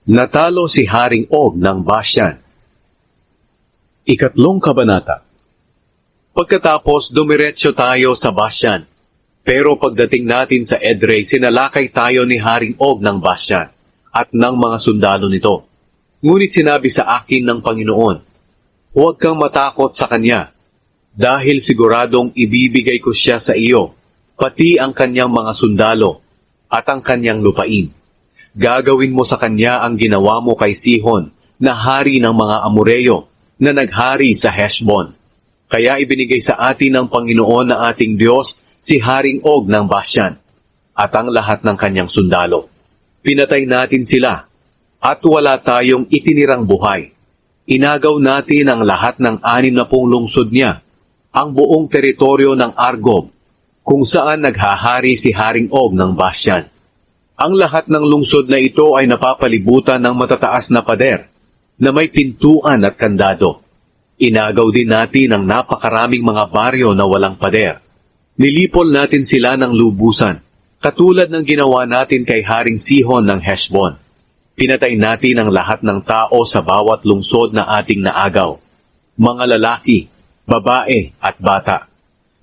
Natalo si Haring Og ng Bashan. Ikatlong kabanata. Pagkatapos dumiretso tayo sa Bashan. Pero pagdating natin sa Edrei, sinalakay tayo ni Haring Og ng Bashan at ng mga sundalo nito. Ngunit sinabi sa akin ng Panginoon, huwag kang matakot sa kanya, dahil siguradong ibibigay ko siya sa iyo, pati ang kanyang mga sundalo at ang kanyang lupain. Gagawin mo sa kanya ang ginawa mo kay Sihon, na hari ng mga Amoreyo, na naghari sa Heshbon. Kaya ibinigay sa atin ng Panginoon na ating Diyos si Haring Og ng Bashan, at ang lahat ng kanyang sundalo. Pinatay natin sila, at wala tayong itinirang buhay. Inagaw natin ang lahat ng 60 lungsod niya, ang buong teritoryo ng Argob, kung saan naghahari si Haring Og ng Bashan. Ang lahat ng lungsod na ito ay napapalibutan ng matataas na pader, na may pintuan at kandado. Inagaw din natin ang napakaraming mga baryo na walang pader. Nilipol natin sila ng lubusan, katulad ng ginawa natin kay Haring Sihon ng Heshbon. Pinatay natin ang lahat ng tao sa bawat lungsod na ating naagaw, mga lalaki, babae at bata.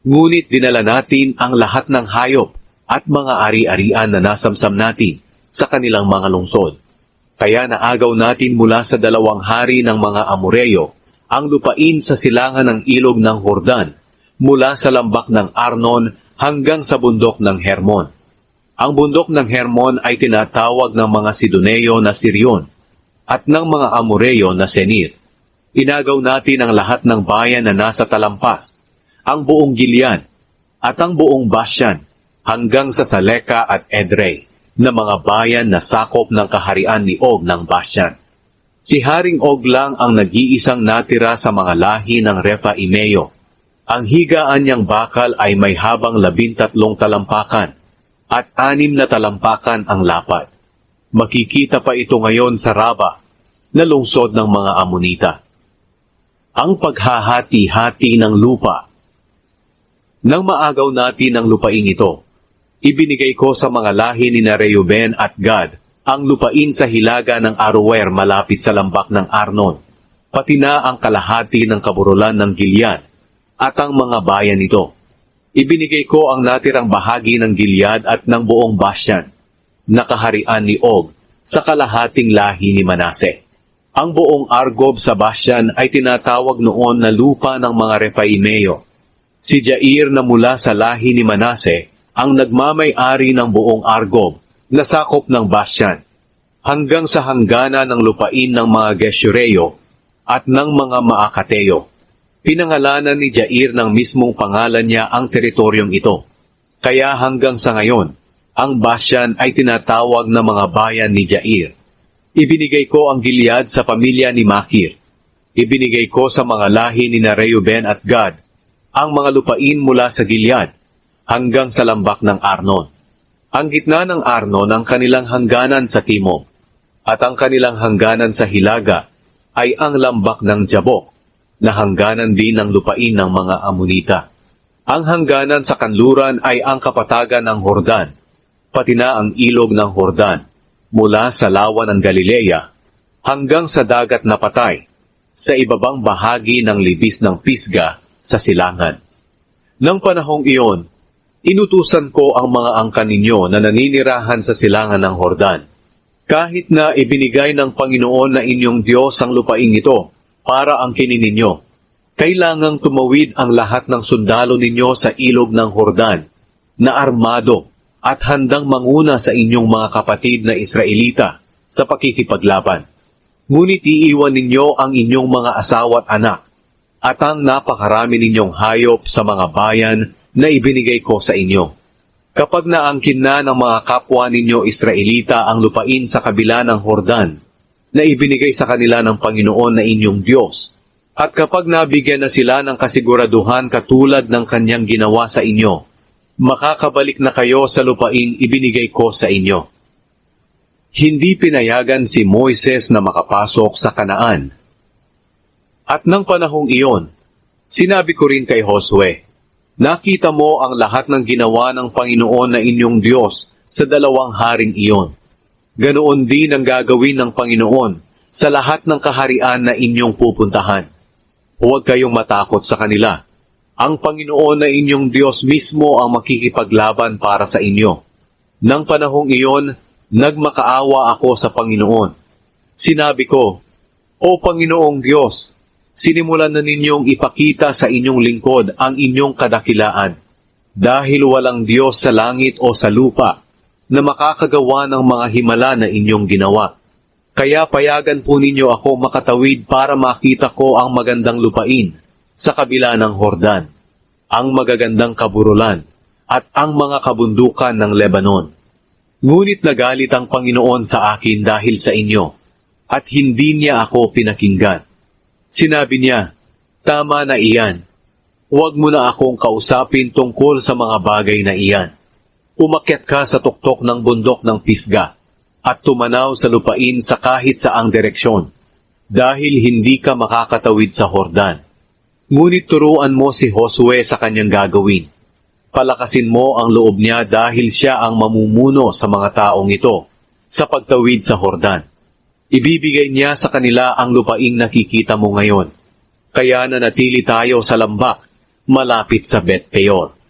Ngunit dinala natin ang lahat ng hayop at mga ari-arian na nasamsam natin sa kanilang mga lungsod. Kaya naagaw natin mula sa 2 hari ng mga Amoreyo ang lupain sa silangan ng ilog ng Hordan, mula sa lambak ng Arnon hanggang sa bundok ng Hermon. Ang bundok ng Hermon ay tinatawag ng mga Sidoneo na Sirion at ng mga Amoreyo na Senir. Inagaw natin ang lahat ng bayan na nasa talampas, ang buong Gilead at ang buong Bashan, hanggang sa Saleka at Edrei, na mga bayan na sakop ng kaharian ni Og ng Bashan. Si Haring Og lang ang nag-iisang natira sa mga lahi ng Refaimeo. Ang higaan niyang bakal ay may habang 13 talampakan, at 6 na talampakan ang lapad. Makikita pa ito ngayon sa Raba, na lungsod ng mga Amonita. Ang paghahati-hati ng lupa. Nang maagaw natin ang lupain ito, ibinigay ko sa mga lahi ni Reuben at Gad ang lupain sa hilaga ng Aroer malapit sa lambak ng Arnon, pati na ang kalahati ng kaburulan ng Gilead at ang mga bayan nito. Ibinigay ko ang natirang bahagi ng Gilead at ng buong Bashan, na kaharian ni Og, sa kalahating lahi ni Manase. Ang buong Argob sa Bashan ay tinatawag noon na lupa ng mga Refaimeo. Si Jair na mula sa lahi ni Manase ang nagmamay-ari ng buong Argob na sakop ng Bashan, hanggang sa hanggana ng lupain ng mga Geshureo at ng mga Maakateo. Pinangalanan ni Jair ng mismong pangalan niya ang teritoryong ito. Kaya hanggang sa ngayon, ang Bashan ay tinatawag na mga bayan ni Jair. Ibinigay ko ang Gilead sa pamilya ni Makir. Ibinigay ko sa mga lahi ni Reuben at Gad ang mga lupain mula sa Gilead hanggang sa lambak ng Arnon. Ang gitna ng Arnon ang kanilang hangganan sa timog, at ang kanilang hangganan sa hilaga ay ang lambak ng Jabok, na hangganan din ng lupain ng mga Amonita. Ang hangganan sa kanluran ay ang kapatagan ng Hordan, pati na ang ilog ng Hordan, mula sa lawa ng Galilea hanggang sa dagat na patay, sa ibabang bahagi ng libis ng Pisga sa silangan. Nang panahong iyon, inutusan ko ang mga angkan ninyo na naninirahan sa silangan ng Hordan. Kahit na ibinigay ng Panginoon na inyong Diyos ang lupaing ito para angkinin ninyo, kailangang tumawid ang lahat ng sundalo ninyo sa ilog ng Hordan, na armado at handang manguna sa inyong mga kapatid na Israelita sa pakikipaglaban. Ngunit iiwan ninyo ang inyong mga asawa at anak, at ang napakarami ninyong hayop sa mga bayan na ibinigay ko sa inyo. Kapag naangkin na ng mga kapwa ninyo Israelita ang lupain sa kabila ng Hordan, na ibinigay sa kanila ng Panginoon na inyong Diyos, at kapag nabigyan na sila ng kasiguraduhan katulad ng kanyang ginawa sa inyo, makakabalik na kayo sa lupain ibinigay ko sa inyo. Hindi pinayagan si Moises na makapasok sa Kanaan. At ng panahong iyon, sinabi ko rin kay Josue, nakita mo ang lahat ng ginawa ng Panginoon na inyong Diyos sa 2 haring iyon. Ganoon din ang gagawin ng Panginoon sa lahat ng kaharian na inyong pupuntahan. Huwag kayong matakot sa kanila. Ang Panginoon na inyong Diyos mismo ang makikipaglaban para sa inyo. Nang panahong iyon, nagmakaawa ako sa Panginoon. Sinabi ko, O Panginoong Diyos, sinimulan na ninyong ipakita sa inyong lingkod ang inyong kadakilaan, dahil walang Diyos sa langit o sa lupa na makakagawa ng mga himala na inyong ginawa. Kaya payagan po ninyo ako makatawid para makita ko ang magandang lupain sa kabila ng Hordan, ang magagandang kaburulan, at ang mga kabundukan ng Lebanon. Ngunit nagalit ang Panginoon sa akin dahil sa inyo, at hindi niya ako pinakinggan. Sinabi niya, tama na iyan. Huwag mo na akong kausapin tungkol sa mga bagay na iyan. Umakyat ka sa tuktok ng bundok ng Pisga, at tumanaw sa lupain sa kahit saang direksyon, dahil hindi ka makakatawid sa Hordan. Ngunit turuan mo si Josue sa kanyang gagawin. Palakasin mo ang loob niya dahil siya ang mamumuno sa mga taong ito sa pagtawid sa Hordan. Ibibigay niya sa kanila ang lupaing nakikita mo ngayon. Kaya nanatili tayo sa lambak, malapit sa Bet Peor.